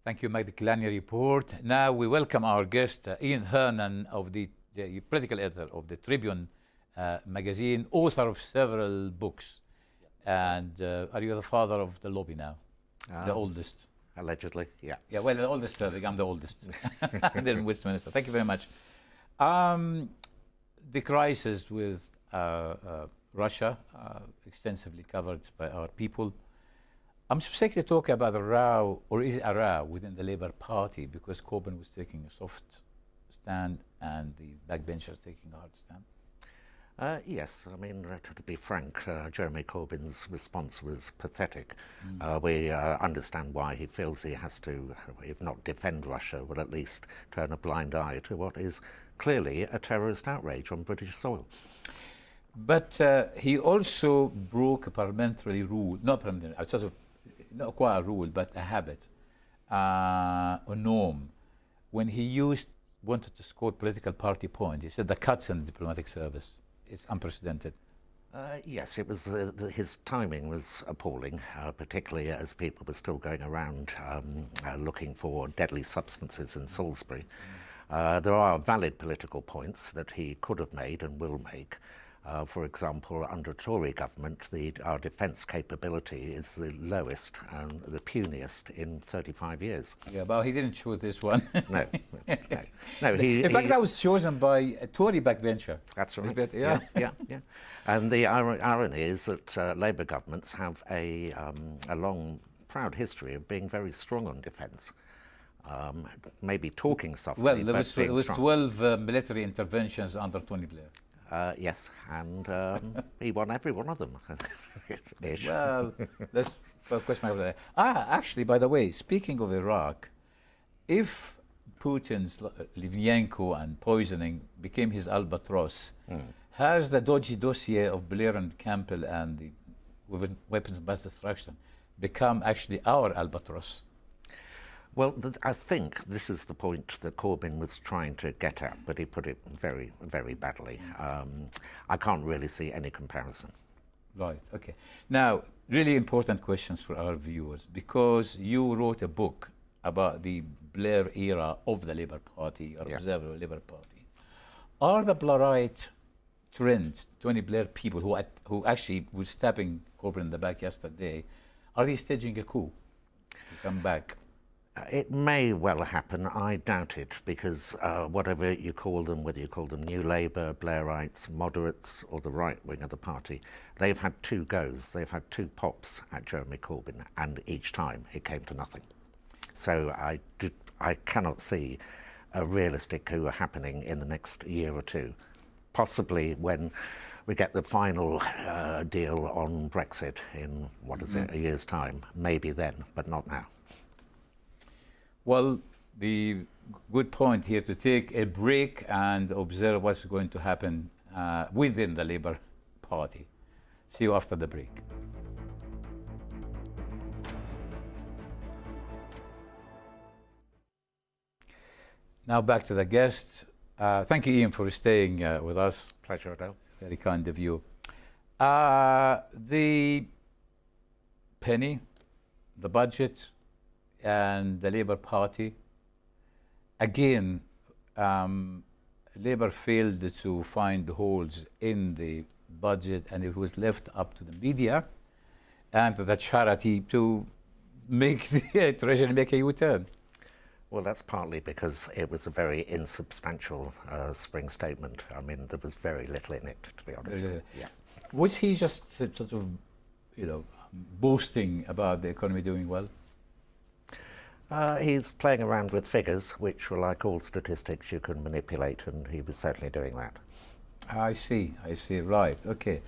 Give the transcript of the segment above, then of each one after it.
Thank you, Mike, the Kalani report. Now we welcome our guest, Ian Hernon, of the political editor of the Tribune magazine, author of several books. And are you the father of the lobby now? The oldest? Allegedly, yeah. Yeah, well, the oldest, I'm the oldest. They're in Westminster. Thank you very much. The crisis with Russia, extensively covered by our people. I'm specifically talking about a row, or is it a row, within the Labour Party, because Corbyn was taking a soft stand and the backbenchers taking a hard stand? Yes, I mean, to be frank, Jeremy Corbyn's response was pathetic. We understand why he feels he has to, if not defend Russia, but at least turn a blind eye to what is clearly a terrorist outrage on British soil. But he also broke a parliamentary rule, not quite a rule, but a habit, a norm. When he wanted to score political party point, he said the cuts in the diplomatic service. It's unprecedented. Yes, it was. His timing was appalling, particularly as people were still going around looking for deadly substances in Salisbury. There are valid political points that he could have made and will make. For example, under a Tory government, our defence capability is the lowest and the puniest in 35 years. Yeah, but he didn't choose this one. No. In fact, that was chosen by a Tory backbencher. That's right. Yeah. And the irony is that Labour governments have a long, proud history of being very strong on defence. Maybe talking softly, well, but there was 12 military interventions under Tony Blair. Yes, and he won every one of them. Well, that's a question over there. Actually, by the way, speaking of Iraq, if Putin's Litvinenko and poisoning became his albatross, has the dodgy dossier of Blair and Campbell and the weapons of mass destruction become actually our albatross? Well, I think this is the point that Corbyn was trying to get at, but he put it very, very badly. I can't really see any comparison. Right, okay. Now, really important questions for our viewers, because you wrote a book about the Blair era of the Labour Party, or observer of the Labour Party. Are the Blairite trend, Tony Blair people who actually were stabbing Corbyn in the back yesterday, are they staging a coup to come back? It may well happen. I doubt it, because whatever you call them, whether you call them New Labour, Blairites, moderates, or the right wing of the party, they've had two goes. They've had two pops at Jeremy Corbyn, and each time it came to nothing. So I cannot see a realistic coup happening in the next year or two. Possibly when we get the final deal on Brexit in, a year's time. Maybe then, but not now. Well, the good point here to take a break and observe what's going to happen within the Labour Party. See you after the break. Now back to the guest. Thank you, Ian, for staying with us. Pleasure, Adel. Very kind of you. The penny, the budget, and the Labour Party. Again, Labour failed to find holes in the budget, and it was left up to the media and to the charity to make the Treasury make a U-turn. Well, that's partly because it was a very insubstantial spring statement. I mean, there was very little in it, to be honest. Was he just sort of, boasting about the economy doing well? He's playing around with figures, which, like all statistics, you can manipulate, and he was certainly doing that. I see, right, okay.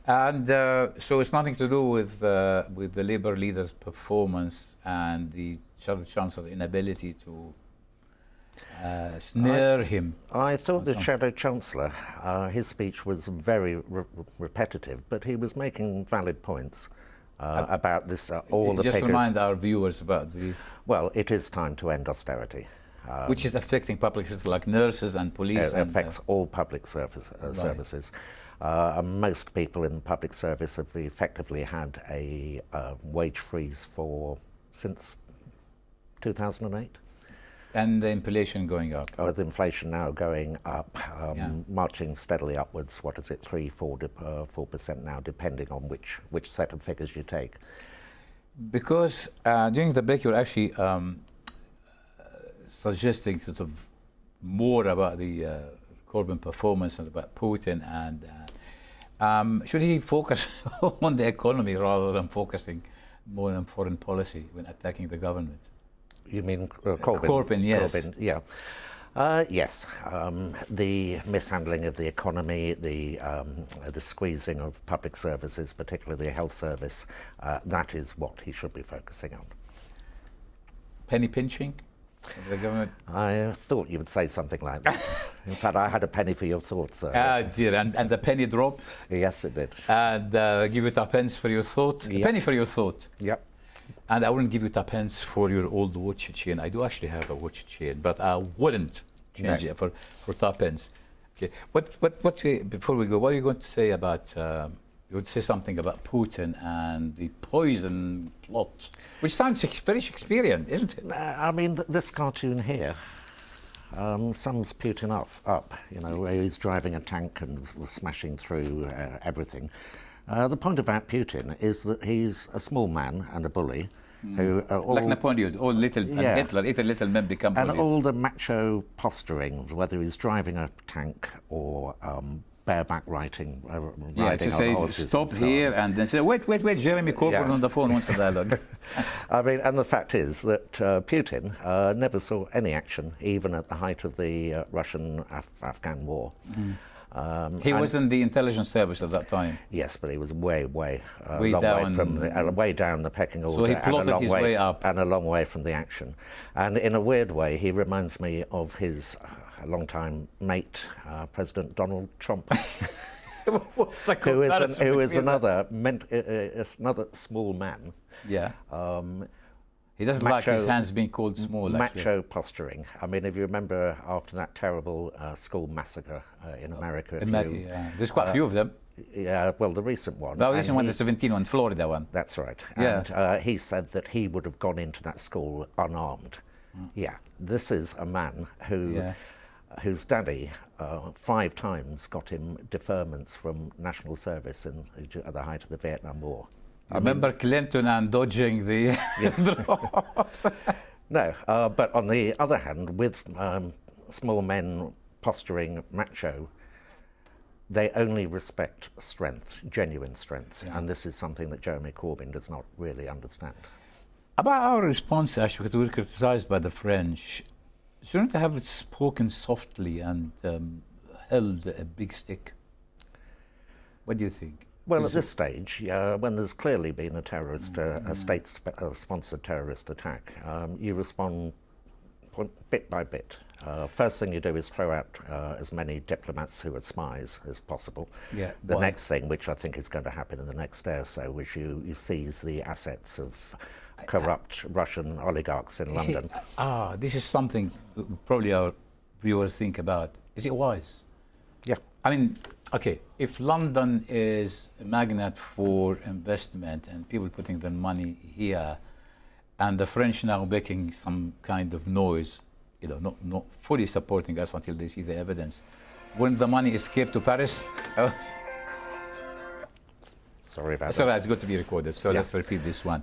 And so it's nothing to do with the Labour leader's performance and the Chancellor's inability to snare him. I thought the Shadow Chancellor, his speech was very repetitive, but he was making valid points. About this, all the just figures. Remind our viewers about the... Well, it is time to end austerity. Which is affecting public sectors like nurses and police. It affects all public services. Most people in the public service have effectively had a wage freeze since 2008. And the inflation going up. With inflation now going up, marching steadily upwards, what is it, 4% now, depending on which set of figures you take. Because during the break you were actually suggesting sort of more about the Corbyn performance and about Putin, and should he focus on the economy rather than focusing more on foreign policy when attacking the government? You mean Corbyn? Corbyn, yes. Corbyn, yeah. Yes, the mishandling of the economy, the squeezing of public services, particularly the health service, that is what he should be focusing on. Penny pinching of the government? I thought you would say something like that. In fact, I had a penny for your thoughts. Dear, and the penny drop? Yes, it did. And give you tuppence for your thought? Yep. A penny for your thought? Yep. And I wouldn't give you tuppence for your old watch chain. I do actually have a watch chain, but I wouldn't change it for tuppence. Okay. Before we go, what are you going to say about? You would say something about Putin and the poison plot, which sounds very Shakespearean, isn't it? I mean, this cartoon here sums Putin up. You know, where he's driving a tank and smashing through everything. The point about Putin is that he's a small man and a bully who are all... Like Napoleon, all little, and Hitler, little men become bullies. And all the macho posturing, whether he's driving a tank or bareback riding to say, horses. Stop here and then say, wait, Jeremy Corbyn on the phone wants a dialogue. I mean, and the fact is that Putin never saw any action, even at the height of the Russian-Afghan war. He was in the intelligence service at that time. Way down the pecking order. So he plotted his way up. And a long way from the action. And in a weird way, he reminds me of his long-time mate, President Donald Trump. who is another small man. Yeah. He doesn't like his hands being called small, macho posturing. I mean, if you remember after that terrible school massacre in America. There's quite a few of them. Yeah, well, the recent one. The recent one, the 17 one, Florida one. That's right. Yeah. And he said that he would have gone into that school unarmed. Yeah, this is a man whose daddy 5 times got him deferments from national service at the height of the Vietnam War. Remember Clinton and dodging the draft? No, but on the other hand, with small men posturing macho, they only respect strength, genuine strength, and this is something that Jeremy Corbyn does not really understand. About our response, actually, because we were criticised by the French, shouldn't they have spoken softly and held a big stick? What do you think? Well, at this stage, when there's clearly been a terrorist, a state-sponsored terrorist attack, you respond bit by bit. First thing you do is throw out as many diplomats who are spies as possible. Yeah, the next thing, which I think is going to happen in the next day or so, which you seize the assets of corrupt Russian oligarchs in London. This is something probably our viewers think about. Is it wise? Yeah. I mean, okay, if London is a magnet for investment and people putting their money here, and the French now making some kind of noise, you know, not fully supporting us until they see the evidence, wouldn't the money escape to Paris? Sorry about that. Sorry, it's good to be recorded, so let's repeat this one.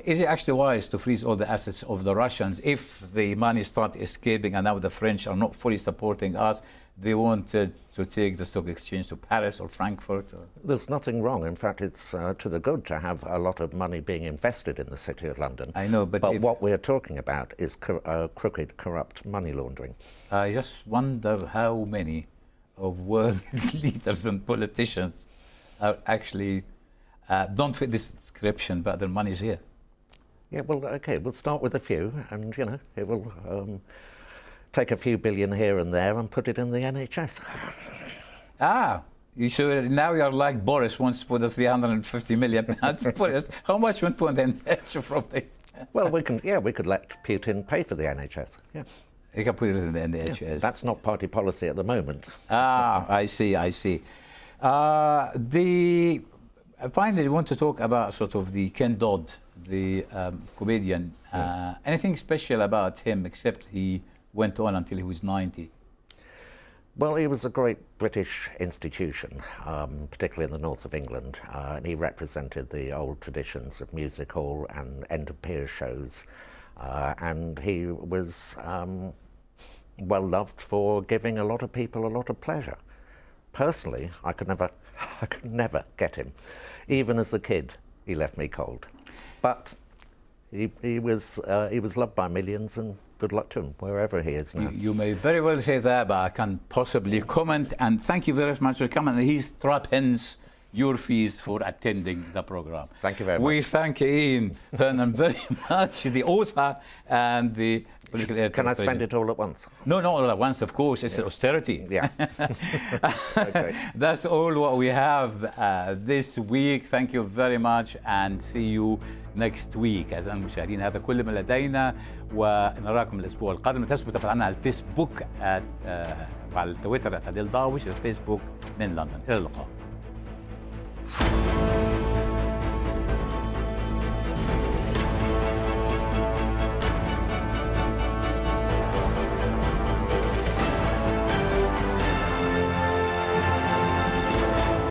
Is it actually wise to freeze all the assets of the Russians if the money starts escaping and now the French are not fully supporting us? They want to take the stock exchange to Paris or Frankfurt? There's nothing wrong. In fact, it's to the good to have a lot of money being invested in the City of London. I know, but what we're talking about is crooked, corrupt money laundering. I just wonder how many of world leaders and politicians are actually don't fit this description, but their money's here. Yeah, well, okay, we'll start with a few, and, you know, it will take a few billion here and there and put it in the NHS. You should, now you're like Boris wants to put the 350 million. How much would put in from the... Well, we could let Putin pay for the NHS, yeah. You can put it in the NHS. Yeah, that's not party policy at the moment. I see. Finally, I want to talk about sort of the Ken Dodd, the comedian. Anything special about him except he went on until he was 90? Well, he was a great British institution, particularly in the north of England, and he represented the old traditions of music hall and end-of-pier shows, and he was well loved for giving a lot of people a lot of pleasure. Personally, I could never get him. Even as a kid, he left me cold. But he was loved by millions, and good luck to him, wherever he is now. You may very well say that, but I can possibly comment. And thank you very much for coming. He's tuppence your fees for attending the program. Thank you very much. We thank Ian Hernon very much, the author and the political editor. Can I spend it all at once? No, not all at once, of course. It's austerity. Yeah. Okay. That's all what we have this week. Thank you very much, and see you next week. أعزائي المشاهدين، هذا كل ما لدينا، ونراكم الأسبوع القادم. لا تنسوا تتابعونا على الفيسبوك وعلى التويتر @Adel Darwish، الفيسبوك من لندن. إلى اللقاء.